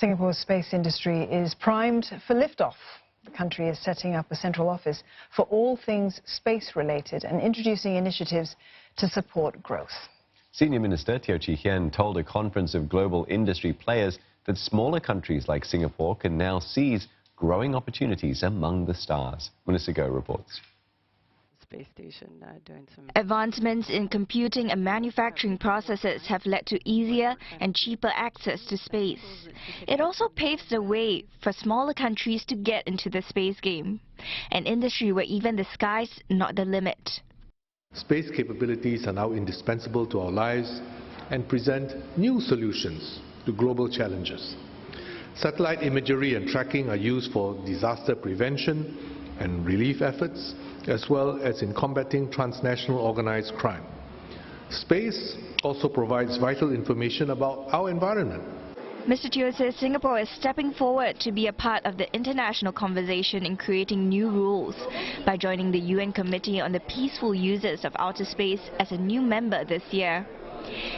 Singapore's space industry is primed for liftoff. The country is setting up a central office for all things space-related and introducing initiatives to support growth. Senior Minister Teo Chee Hean told a conference of global industry players that smaller countries like Singapore can now seize growing opportunities among the stars. Melissa Goh reports. Space station doing some advancements in computing and manufacturing processes have led to easier and cheaper access to space. It also paves the way for smaller countries to get into the space game, an industry where even the sky's not the limit. Space capabilities are now indispensable to our lives and present new solutions to global challenges. Satellite imagery and tracking are used for disaster prevention and relief efforts, as well as in combating transnational organized crime. Space also provides vital information about our environment. Mr. Teo says Singapore is stepping forward to be a part of the international conversation in creating new rules by joining the UN Committee on the Peaceful Uses of Outer Space as a new member this year.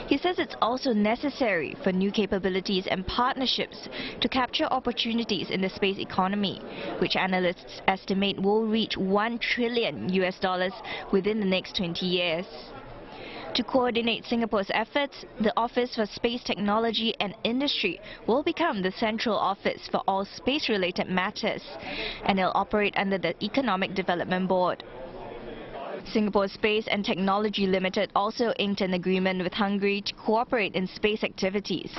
He says it's also necessary for new capabilities and partnerships to capture opportunities in the space economy, which analysts estimate will reach $1 trillion within the next 20 years. To coordinate Singapore's efforts, the Office for Space Technology and Industry will become the central office for all space-related matters, and it'll operate under the Economic Development Board. Singapore Space and Technology Limited also inked an agreement with Hungary to cooperate in space activities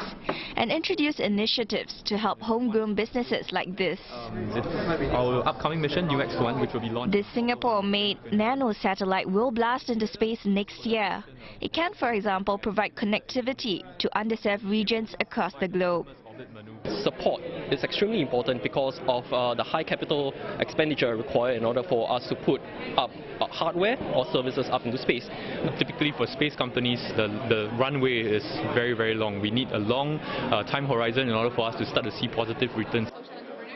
and introduce initiatives to help homegrown businesses like this. Our upcoming mission, UX-1, which will be launched. This Singapore-made nano satellite will blast into space next year. It can, for example, provide connectivity to underserved regions across the globe. Support is extremely important because of the high capital expenditure required in order for us to put up hardware or services up into space. Typically for space companies, the runway is very, very long. We need a long time horizon in order for us to start to see positive returns.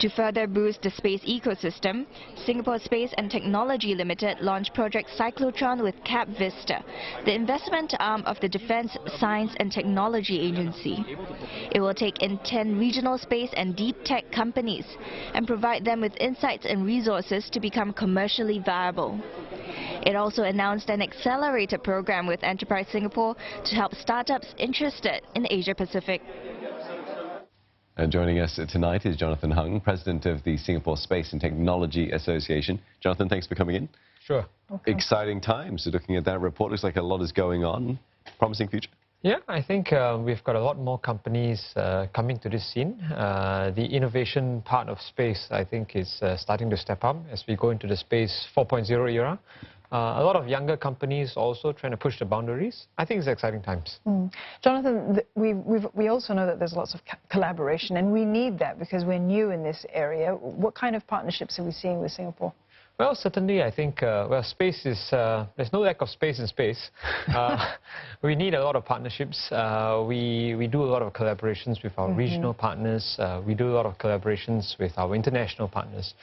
To further boost the space ecosystem, Singapore Space and Technology Limited launched Project Cyclotron with CapVista, the investment arm of the Defence Science and Technology Agency. It will take in 10 regional space and deep tech companies and provide them with insights and resources to become commercially viable. It also announced an accelerator program with Enterprise Singapore to help startups interested in Asia Pacific. And joining us tonight is Jonathan Hung, President of the Singapore Space and Technology Association. Jonathan, thanks for coming in. Sure. Okay. Exciting times. So looking at that report, looks like a lot is going on. Promising future? Yeah, I think we've got a lot more companies coming to this scene. The innovation part of space, I think, is starting to step up as we go into the space 4.0 era. A lot of younger companies also trying to push the boundaries. I think it's exciting times. Jonathan, we also know that there's lots of collaboration, and we need that because we're new in this area. What kind of partnerships are we seeing with Singapore? Well, certainly, I think, space is, there's no lack of space in space. We need a lot of partnerships. We do a lot of collaborations with our regional partners. We do a lot of collaborations with our international partners.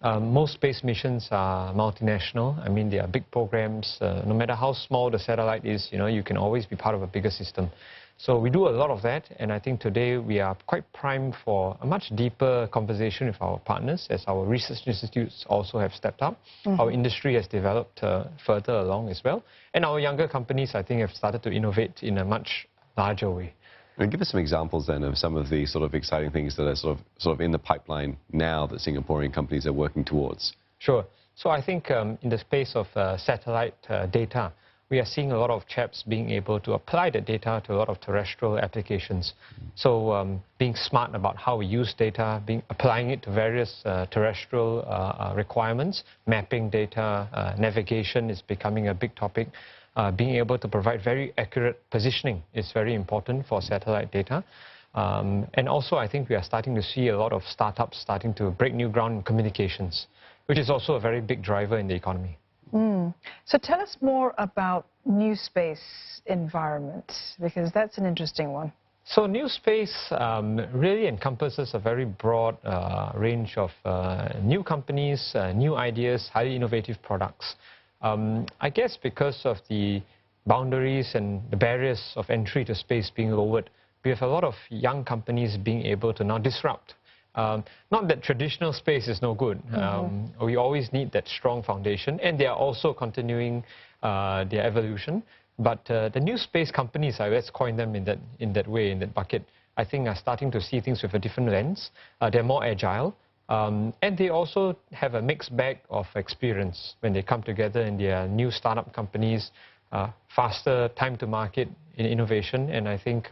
Most space missions are multinational. I mean, they are big programs. No matter how small the satellite is, you can always be part of a bigger system. So we do a lot of that, and I think today we are quite primed for a much deeper conversation with our partners as our research institutes also have stepped up. Our industry has developed further along as well. And our younger companies, I think, have started to innovate in a much larger way. And give us some examples then of some of the sort of exciting things that are sort of in the pipeline now that Singaporean companies are working towards. Sure. So I think in the space of satellite data, we are seeing a lot of chaps being able to apply that data to a lot of terrestrial applications. So being smart about how we use data, applying it to various terrestrial requirements, mapping data, navigation is becoming a big topic. Being able to provide very accurate positioning is very important for satellite data. And also, I think we are starting to see a lot of startups starting to break new ground in communications, which is also a very big driver in the economy. So tell us more about new space environment, because that's an interesting one. So new space really encompasses a very broad range of new companies, new ideas, highly innovative products. I guess because of the boundaries and the barriers of entry to space being lowered, we have a lot of young companies being able to now disrupt. Not that traditional space is no good. We always need that strong foundation, and they are also continuing their evolution. But the new space companies, let's coin them in that way, in that bucket, I think are starting to see things with a different lens. They're more agile, and they also have a mixed bag of experience when they come together in their new startup companies, faster time to market in innovation, and I think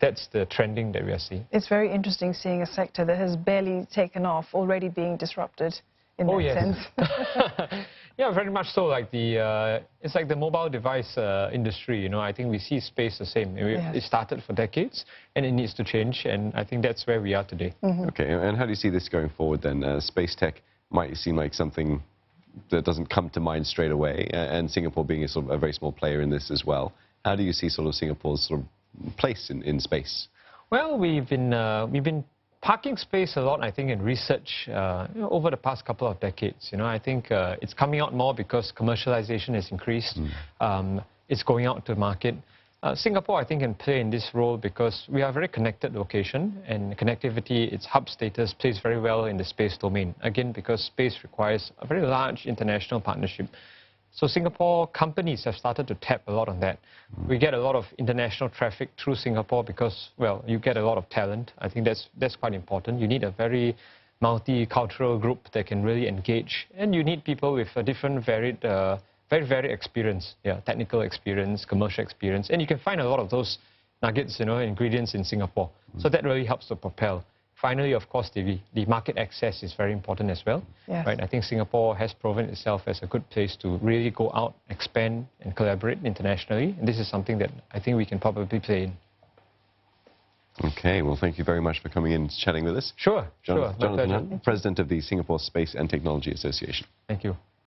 that's the trending that we are seeing. It's very interesting seeing a sector that has barely taken off already being disrupted in that sense. Yeah, very much so. Like it's like the mobile device industry. You know, I think we see space the same. It started for decades, and it needs to change. And I think that's where we are today. Okay, and how do you see this going forward then? Space tech might seem like something that doesn't come to mind straight away, and Singapore being a very small player in this as well. How do you see Singapore's place in space? Well, we've been parking space a lot, I think, in research over the past couple of decades. You know, I think it's coming out more because commercialization has increased. It's going out to market. Singapore, I think, can play in this role because we are a very connected location, and connectivity, its hub status, plays very well in the space domain. Again, because space requires a very large international partnership. So Singapore companies have started to tap a lot on that. We get a lot of international traffic through Singapore because, well, you get a lot of talent. I think that's quite important. You need a very multicultural group that can really engage, and you need people with a different, very varied experience, technical experience, commercial experience, and you can find a lot of those nuggets, ingredients in Singapore. So that really helps to propel. Finally, of course, the market access is very important as well. Yes. Right? I think Singapore has proven itself as a good place to really go out, expand, and collaborate internationally. And this is something that I think we can probably play in. Okay, well, thank you very much for coming in and chatting with us. Sure, Jonathan Hunt, President of the Singapore Space and Technology Association. Thank you.